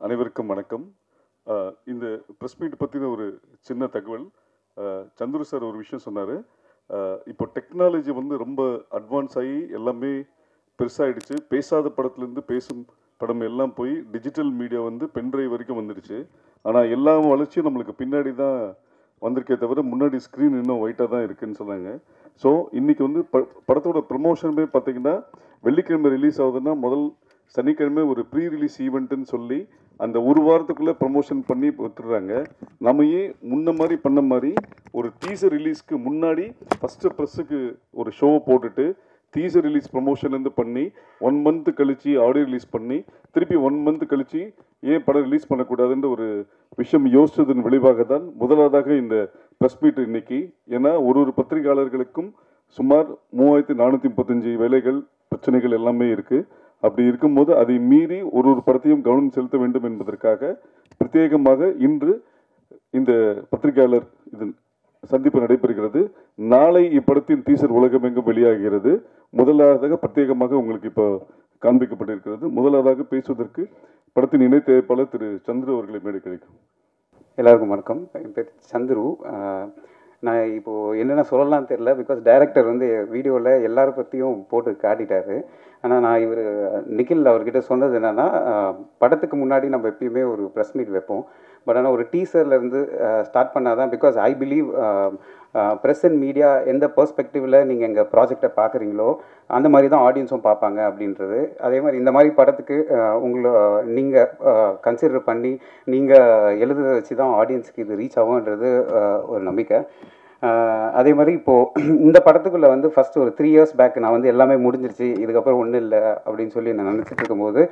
அனைவருக்கும் வணக்கம். இந்த ப்ரெஸ் மீட் பற்றின ஒரு சின்ன தகவல். சந்துரு சார் ஒரு விஷயம் சொன்னார். இப்போ டெக்னாலஜி வந்து ரொம்ப அட்வான்ஸ் ஆகி எல்லாமே பெருசாகிடுச்சு. பேசாத படத்துலேருந்து பேசும் படம் எல்லாம் போய் டிஜிட்டல் மீடியா வந்து பென்ட்ரைவ் வரைக்கும் வந்துடுச்சு. ஆனால் எல்லா வளர்ச்சியும் நம்மளுக்கு பின்னாடி தான் வந்திருக்கே தவிர முன்னாடி ஸ்க்ரீன் இன்னும் ஒயிட்டாக தான் இருக்குதுன்னு சொன்னாங்க. ஸோ இன்றைக்கி வந்து படத்தோட ப்ரமோஷனுமே பார்த்திங்கன்னா வெள்ளிக்கிழமை ரிலீஸ் ஆகுதுன்னா முதல் சனிக்கிழமை ஒரு ப்ரீ ரிலீஸ் ஈவெண்ட்டுன்னு சொல்லி அந்த ஒரு வாரத்துக்குள்ளே ப்ரமோஷன் பண்ணி விட்டுறாங்க. நம்மையே முன்ன மாதிரி பண்ண மாதிரி ஒரு டீசர் ரிலீஸ்க்கு முன்னாடி ஃபஸ்ட்டு ப்ரெஸ்ஸுக்கு ஒரு ஷோவை போட்டுட்டு டீசர் ரிலீஸ் ப்ரமோஷன்லேருந்து பண்ணி 1 மந்த் கழித்து ஆடியோ ரிலீஸ் பண்ணி திருப்பி 1 மந்த் கழித்து ஏன் படம் ரிலீஸ் பண்ணக்கூடாதுன்ற ஒரு விஷயம் யோசித்ததன் விளைவாக தான் முதலாவதாக இந்த ப்ரெஸ் மீட் இன்னைக்கு. ஏன்னா ஒரு பத்திரிகையாளர்களுக்கும் சுமார் 3435 வேலைகள் பிரச்சனைகள் எல்லாமே இருக்குது. அப்படி இருக்கும்போது அதை மீறி ஒரு படத்தையும் கவனம் செலுத்த வேண்டும் என்பதற்காக பிரத்யேகமாக இன்று இந்த பத்திரிகையாளர் இது சந்திப்பு நடைபெறுகிறது. நாளை இப்படத்தின் டீசர் உலகமெங்கும் வெளியாகிறது. முதலாவதாக பிரத்யேகமாக உங்களுக்கு இப்போ காண்பிக்கப்பட்டிருக்கிறது. முதலாவதாக பேசுவதற்கு படத்தின் இணை தயாரிப்பாளர் திரு சந்துரு அவர்களை மேடை கிடைக்கும். எல்லாருக்கும் வணக்கம். என் பேர் சந்துரு. நான் இப்போது என்னென்ன சொல்லலாம்னு தெரியல. பிகாஸ் டைரக்டர் வந்து வீடியோவில் எல்லாரை பற்றியும் போட்டு காட்டிட்டார். ஆனால் நான் நிகில் அவர்கிட்ட சொன்னது என்னென்னா, படத்துக்கு முன்னாடி நம்ம எப்பயுமே ஒரு ப்ரெஸ் மீட் வைப்போம். பட் ஆனால் ஒரு டீசர்லேருந்து ஸ்டார்ட் பண்ணால் தான், because I believe press and media எந்த பெர்ஸ்பெக்டிவில் நீங்கள் எங்கள் ப்ராஜெக்டை பார்க்குறீங்களோ அந்த மாதிரி தான் ஆடியன்ஸும் பார்ப்பாங்க அப்படின்றது. அதே மாதிரி இந்த மாதிரி படத்துக்கு நீங்கள் கன்சிடர் பண்ணி நீங்கள் எழுதுறதை வச்சு தான் ஆடியன்ஸுக்கு இது ரீச் ஆகும்ன்றது ஒரு நம்பிக்கை. அதே மாதிரி இப்போது இந்த படத்துக்குள்ளே வந்து ஃபஸ்ட்டு ஒரு 3 years பேக் நான் வந்து எல்லாமே முடிஞ்சிருச்சு, இதுக்கப்புறம் ஒன்றும் இல்லை அப்படின்னு சொல்லி நான் நினச்சிட்டு இருக்கும்போது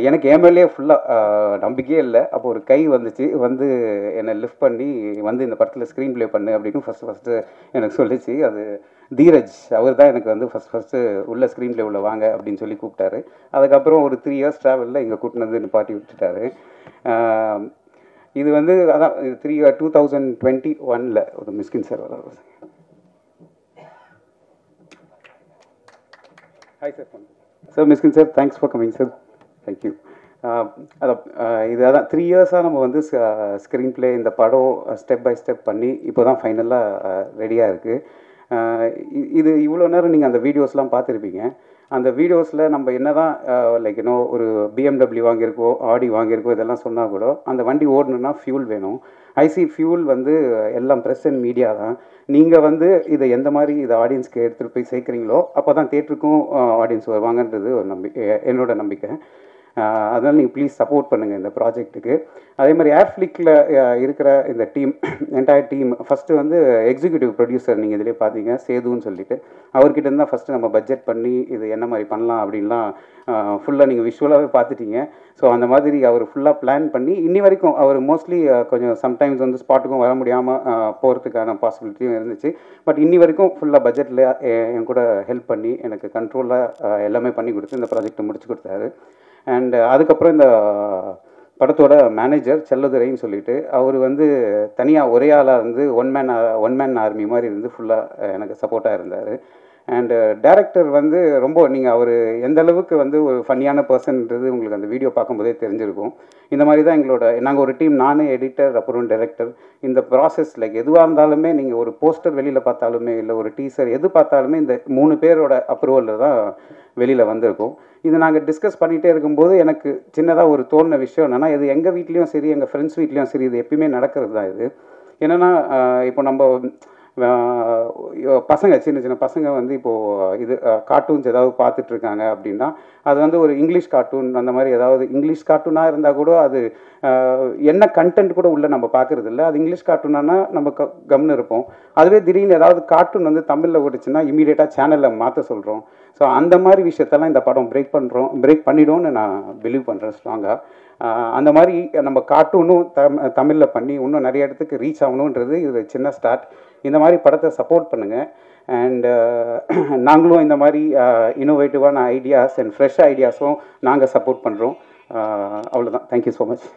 எனக்கு எம்எல்ஏ ஃபுல்லாக நம்பிக்கையே இல்லை. அப்போ ஒரு கை வந்துச்சு, வந்து என்னை லிஃப்ட் பண்ணி வந்து இந்த படத்தில் ஸ்க்ரீன் ப்ளே பண்ணு அப்படின்னு ஃபஸ்ட்டு எனக்கு சொல்லிச்சு. அது தீரஜ் அவர் தான் எனக்கு வந்து ஃபஸ்ட்டு உள்ள ஸ்க்ரீன் ப்ளே உள்ள வாங்க அப்படின்னு சொல்லி கூப்பிட்டாரு. அதுக்கப்புறம் ஒரு 3 years ட்ராவலில் இங்கே கூட்டினு வந்து நிப்பாட்டி விட்டுட்டாரு. இது வந்து அதான் 2021 ஒரு மிஸ்கின் சார் வர. Hi sir. Sir Mysskin sir, thanks for coming sir. Thank you. அதான் இது அதான் 3 years நம்ம வந்து ஸ்க்ரீன் ப்ளே இந்த படம் ஸ்டெப் பை ஸ்டெப் பண்ணி இப்போ தான் ஃபைனலாக ரெடியாக இருக்குது. இது இவ்வளோ நேரம் நீங்கள் அந்த வீடியோஸ்லாம் பார்த்துருப்பீங்க. அந்த வீடியோஸில் நம்ம என்ன தான் லைக் ஒரு BMW வாங்கியிருக்கோம், ஆடி வாங்கியிருக்கோம், இதெல்லாம் சொன்னால் கூட அந்த வண்டி ஓடணுன்னா ஃபியூல் வேணும். ஐசி ஃபியூல் வந்து எல்லாம் ப்ரெஸ் அண்ட் மீடியா தான். நீங்கள் வந்து இதை எந்த மாதிரி இதை ஆடியன்ஸ்க்கு எடுத்துகிட்டு போய் சேர்க்குறீங்களோ அப்போ தான் தேட்டருக்கும் ஆடியன்ஸ் வருவாங்கன்றது ஒரு என்னோட நம்பிக்கை. அதனால் நீங்கள் ப்ளீஸ் சப்போர்ட் பண்ணுங்கள் இந்த ப்ராஜெக்ட்டுக்கு. அதே மாதிரி ஏர்ஃப்ளிக்கில் இருக்கிற இந்த டீம், என்டையர் டீம், ஃபஸ்ட்டு வந்து எக்ஸிக்யூட்டிவ் ப்ரொடியூசர் நீங்கள் இதிலே பார்த்தீங்க சேதுன்னு சொல்லிட்டு, அவர்கிட்ட இருந்தால் ஃபஸ்ட்டு நம்ம பட்ஜெட் பண்ணி இது என்ன மாதிரி பண்ணலாம் அப்படின்லாம் ஃபுல்லாக நீங்கள் விஷுவலாகவே பார்த்துட்டீங்க. ஸோ அந்த மாதிரி அவர் ஃபுல்லாக பிளான் பண்ணி இன்னி வரைக்கும் அவர் மோஸ்ட்லி கொஞ்சம் சம்டைம்ஸ் வந்து ஸ்பாட்டுக்கும் வர முடியாமல் போகிறதுக்கான பாசிபிலிட்டியும் இருந்துச்சு. பட் இன்னி வரைக்கும் ஃபுல்லாக பட்ஜெட்டில் என் கூட ஹெல்ப் பண்ணி எனக்கு கண்ட்ரோலாக எல்லாமே பண்ணி கொடுத்து இந்த ப்ராஜெக்டை முடிச்சு கொடுத்தாரு. அண்ட் அதுக்கப்புறம் இந்த படத்தோட மேனேஜர் செல்லதுரைன்னு சொல்லிட்டு அவர் வந்து தனியாக ஒரே ஆளாக இருந்து ஒன் மேன் ஆர்மி மாதிரி இருந்து ஃபுல்லாக எனக்கு சப்போர்ட்டாக இருந்தார். அண்டு டைரக்டர் வந்து ரொம்ப நீங்கள் அவர் எந்த அளவுக்கு வந்து ஒரு ஃபன்னியான பர்சன்ன்றது உங்களுக்கு அந்த வீடியோ பார்க்கும்போதே தெரிஞ்சிருக்கும். இந்த மாதிரி தான் நாங்கள் ஒரு டீம், நானே எடிட்டர் அப்புறம் டைரக்டர். இந்த ப்ராசஸ் லைக் எதுவாக இருந்தாலுமே நீங்கள் ஒரு போஸ்டர் வெளியில் பார்த்தாலுமே இல்லை ஒரு டீசர் எது பார்த்தாலுமே இந்த 3 பேரோட அப்ரூவலில் தான் வெளியில் வந்திருக்கும். இது நாங்கள் டிஸ்கஸ் பண்ணிகிட்டே இருக்கும்போது எனக்கு சின்னதாக ஒரு தோணுன விஷயம் என்னென்னா, இது எங்கள் வீட்லேயும் சரி எங்கள் ஃப்ரெண்ட்ஸ் வீட்லேயும் சரி இது எப்பயுமே நடக்கிறது தான். இது என்னென்னா, இப்போ நம்ம பசங்க சின்ன பசங்க வந்து இப்போது இது கார்ட்டூன்ஸ் ஏதாவது பார்த்துட்ருக்காங்க அப்படின்னா அது வந்து ஒரு இங்கிலீஷ் கார்ட்டூன் அந்த மாதிரி ஏதாவது இங்கிலீஷ் கார்ட்டூனாக இருந்தால் கூட அது என்ன கண்டென்ட் கூட உள்ளே நம்ம பார்க்குறது இல்லை. அது இங்கிலீஷ் கார்ட்டூனானா நம்ம கம்னு இருப்போம். அதுவே திடீர்னு ஏதாவது கார்ட்டூன் வந்து தமிழில் ஓடிச்சுன்னா இமீடியட்டாக சேனலில் மாற்ற சொல்கிறோம். ஸோ அந்த மாதிரி விஷயத்தெல்லாம் இந்த படம் பிரேக் பண்ணிடும்னு நான் பிலீவ் பண்ணுறேன் ஸ்ட்ராங்காக. அந்த மாதிரி நம்ம கார்ட்டூனும் தமிழில் பண்ணி இன்னும் நிறைய இடத்துக்கு ரீச் ஆகணுன்றது இது சின்ன ஸ்டார்ட். இந்த மாதிரி படத்தை சப்போர்ட் பண்ணுங்கள். அண்ட் நாங்களும் இந்த மாதிரி இன்னோவேட்டிவான ஐடியாஸ் அண்ட் ஃப்ரெஷ் ஐடியாஸும் நாங்கள் சப்போர்ட் பண்ணுறோம். அவ்வளோதான். Thank you so much.